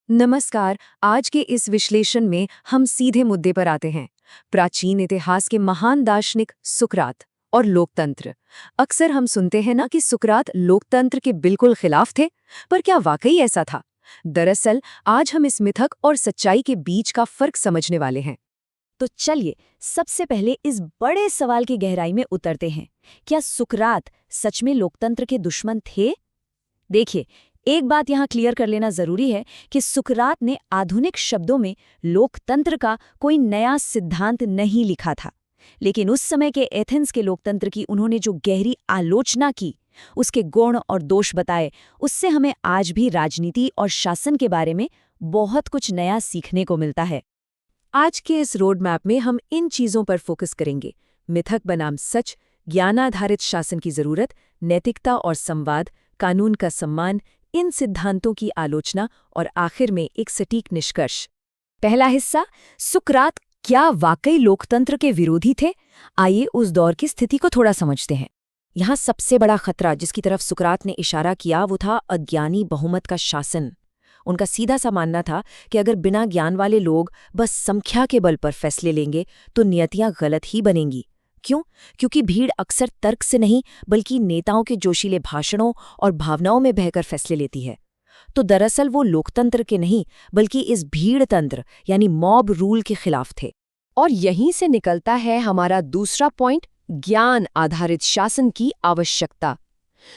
नमस्कार। आज के इस विश्लेषण में हम सीधे मुद्दे पर आते हैं। प्राचीन इतिहास के महान दार्शनिक सुकरात और लोकतंत्र। अक्सर हम सुनते हैं ना कि सुकरात लोकतंत्र के बिल्कुल खिलाफ थे, पर क्या वाकई ऐसा था? दरअसल आज हम इस मिथक और सच्चाई के बीच का फर्क समझने वाले हैं। तो चलिए सबसे पहले इस बड़े सवाल की गहराई में उतरते हैं। क्या सुकरात सच में लोकतंत्र के दुश्मन थे? देखिए, एक बात यहाँ क्लियर कर लेना जरूरी है कि सुकरात ने आधुनिक शब्दों में लोकतंत्र का कोई नया सिद्धांत नहीं लिखा था, लेकिन उस समय के एथेंस के लोकतंत्र की उन्होंने जो गहरी आलोचना की, उसके गुण और दोष बताए, उससे हमें आज भी राजनीति और शासन के बारे में बहुत कुछ नया सीखने को मिलता है। आज के इस रोड मैप में हम इन चीजों पर फोकस करेंगे। मिथक बनाम सच, ज्ञानाधारित शासन की जरूरत, नैतिकता और संवाद, कानून का सम्मान, इन सिद्धांतों की आलोचना और आखिर में एक सटीक निष्कर्ष। पहला हिस्सा, सुकरात क्या वाकई लोकतंत्र के विरोधी थे? आइए उस दौर की स्थिति को थोड़ा समझते हैं। यहाँ सबसे बड़ा खतरा जिसकी तरफ सुकरात ने इशारा किया वो था अज्ञानी बहुमत का शासन। उनका सीधा सा मानना था कि अगर बिना ज्ञान वाले लोग बस संख्या के बल पर फैसले लेंगे तो नियतियां गलत ही बनेंगी। क्यों? क्योंकि भीड़ अक्सर तर्क से नहीं बल्कि नेताओं के जोशीले भाषणों और भावनाओं में बहकर फैसले लेती है। तो दरअसल वो लोकतंत्र के नहीं बल्कि इस भीड़ तंत्र यानी मॉब रूल के खिलाफ थे। और यहीं से निकलता है हमारा दूसरा पॉइंट, ज्ञान आधारित शासन की आवश्यकता।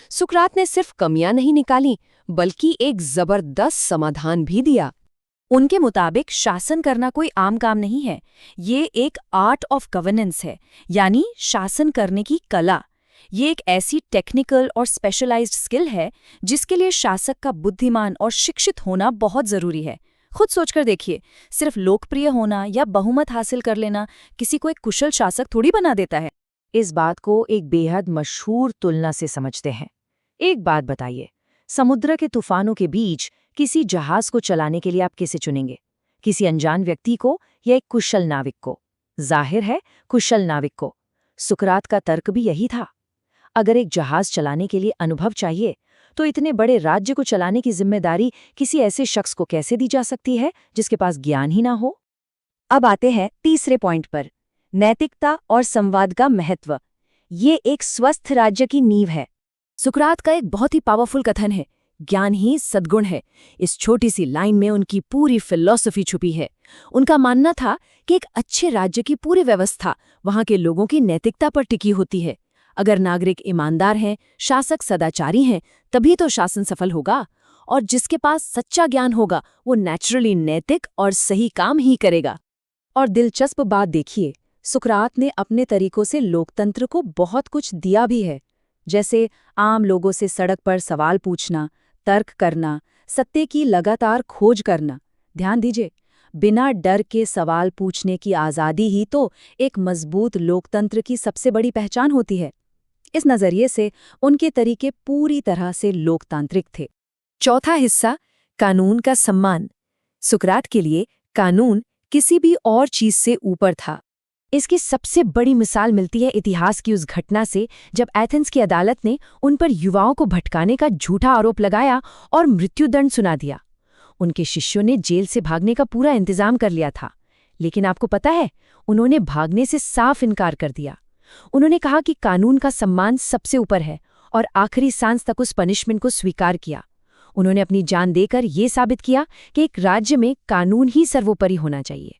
सुकरात ने सिर्फ कमियां नहीं निकाली बल्कि एक जबरदस्त समाधान भी दिया। उनके मुताबिक शासन करना कोई आम काम नहीं है, ये एक आर्ट ऑफ गवर्नेंस है, यानी शासन करने की कला। ये एक ऐसी टेक्निकल और स्पेशलाइज्ड स्किल है जिसके लिए शासक का बुद्धिमान और शिक्षित होना बहुत जरूरी है। खुद सोचकर देखिए, सिर्फ लोकप्रिय होना या बहुमत हासिल कर लेना किसी को एक कुशल शासक थोड़ी बना देता है। इस बात को एक बेहद मशहूर तुलना से समझते हैं। एक बात बताइए, समुद्र के तूफानों के बीच किसी जहाज को चलाने के लिए आप किसे चुनेंगे? किसी अनजान व्यक्ति को या एक कुशल नाविक को? जाहिर है कुशल नाविक को। सुकरात का तर्क भी यही था। अगर एक जहाज चलाने के लिए अनुभव चाहिए तो इतने बड़े राज्य को चलाने की जिम्मेदारी किसी ऐसे शख्स को कैसे दी जा सकती है जिसके पास ज्ञान ही ना हो? अब आते हैं तीसरे पॉइंट पर, नैतिकता और संवाद का महत्व। ये एक स्वस्थ राज्य की नींव है। सुकरात का एक बहुत ही पावरफुल कथन है, ज्ञान ही सद्गुण है। इस छोटी सी लाइन में उनकी पूरी फिलॉसफी छुपी है। उनका मानना था कि एक अच्छे राज्य की पूरी व्यवस्था वहां के लोगों की नैतिकता पर टिकी होती है। अगर नागरिक ईमानदार हैं, शासक सदाचारी हैं, तभी तो शासन सफल होगा। और जिसके पास सच्चा ज्ञान होगा वो नेचुरली नैतिक और सही काम ही करेगा। और दिलचस्प बात देखिए, सुकरात ने अपने तरीकों से लोकतंत्र को बहुत कुछ दिया भी है, जैसे आम लोगों से सड़क पर सवाल पूछना, तर्क करना, सत्य की लगातार खोज करना। ध्यान दीजिए, बिना डर के सवाल पूछने की आज़ादी ही तो एक मजबूत लोकतंत्र की सबसे बड़ी पहचान होती है। इस नज़रिए से उनके तरीके पूरी तरह से लोकतांत्रिक थे। चौथा हिस्सा, कानून का सम्मान। सुकरात के लिए कानून किसी भी और चीज से ऊपर था। इसकी सबसे बड़ी मिसाल मिलती है इतिहास की उस घटना से जब एथेंस की अदालत ने उन पर युवाओं को भटकाने का झूठा आरोप लगाया और मृत्युदंड सुना दिया। उनके शिष्यों ने जेल से भागने का पूरा इंतजाम कर लिया था, लेकिन आपको पता है, उन्होंने भागने से साफ इनकार कर दिया। उन्होंने कहा कि कानून का सम्मान सबसे ऊपर है और आखिरी सांस तक उस पनिशमेंट को स्वीकार किया। उन्होंने अपनी जान देकर ये साबित किया कि एक राज्य में कानून ही सर्वोपरि होना चाहिए।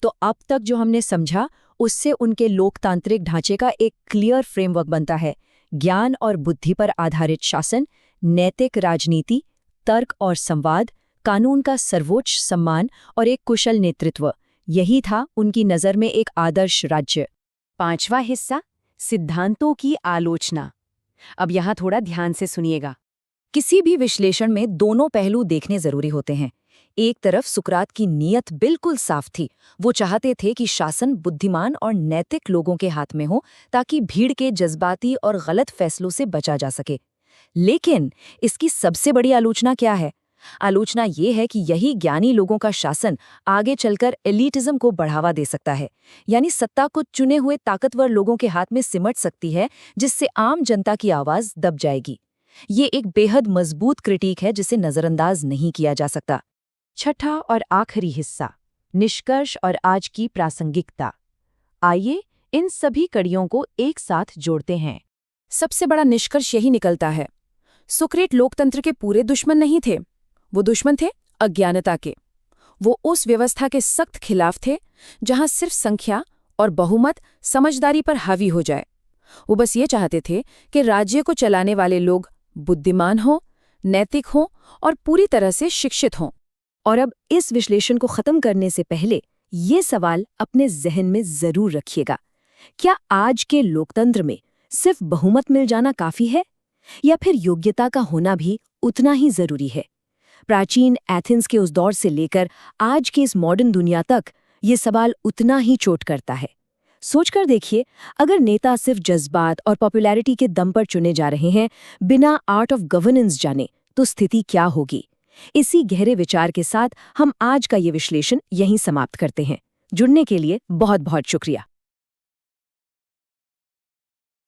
तो अब तक जो हमने समझा उससे उनके लोकतांत्रिक ढांचे का एक क्लियर फ्रेमवर्क बनता है। ज्ञान और बुद्धि पर आधारित शासन, नैतिक राजनीति, तर्क और संवाद, कानून का सर्वोच्च सम्मान और एक कुशल नेतृत्व। यही था उनकी नज़र में एक आदर्श राज्य। पांचवा हिस्सा, सिद्धांतों की आलोचना। अब यहाँ थोड़ा ध्यान से सुनिएगा। किसी भी विश्लेषण में दोनों पहलू देखने जरूरी होते हैं। एक तरफ सुकरात की नीयत बिल्कुल साफ थी। वो चाहते थे कि शासन बुद्धिमान और नैतिक लोगों के हाथ में हो ताकि भीड़ के जज्बाती और गलत फैसलों से बचा जा सके। लेकिन इसकी सबसे बड़ी आलोचना क्या है? आलोचना ये है कि यही ज्ञानी लोगों का शासन आगे चलकर एलिटिज्म को बढ़ावा दे सकता है, यानी सत्ता को चुने हुए ताकतवर लोगों के हाथ में सिमट सकती है, जिससे आम जनता की आवाज दब जाएगी। ये एक बेहद मजबूत क्रिटिक है जिसे नजरअंदाज नहीं किया जा सकता। छठा और आखिरी हिस्सा, निष्कर्ष और आज की प्रासंगिकता। आइए इन सभी कड़ियों को एक साथ जोड़ते हैं। सबसे बड़ा निष्कर्ष यही निकलता है, सुक्रेट लोकतंत्र के पूरे दुश्मन नहीं थे। वो दुश्मन थे अज्ञानता के। वो उस व्यवस्था के सख्त खिलाफ थे जहां सिर्फ संख्या और बहुमत समझदारी पर हावी हो जाए। वो बस ये चाहते थे कि राज्य को चलाने वाले लोग बुद्धिमान हों, नैतिक हों और पूरी तरह से शिक्षित हों। और अब इस विश्लेषण को खत्म करने से पहले ये सवाल अपने जहन में जरूर रखिएगा, क्या आज के लोकतंत्र में सिर्फ बहुमत मिल जाना काफी है, या फिर योग्यता का होना भी उतना ही जरूरी है? प्राचीन एथेंस के उस दौर से लेकर आज की इस मॉडर्न दुनिया तक ये सवाल उतना ही चोट करता है। सोचकर देखिए, अगर नेता सिर्फ जज्बात और पॉपुलैरिटी के दम पर चुने जा रहे हैं, बिना आर्ट ऑफ गवर्नेंस जाने, तो स्थिति क्या होगी? इसी गहरे विचार के साथ हम आज का ये विश्लेषण यहीं समाप्त करते हैं। जुड़ने के लिए बहुत बहुत शुक्रिया।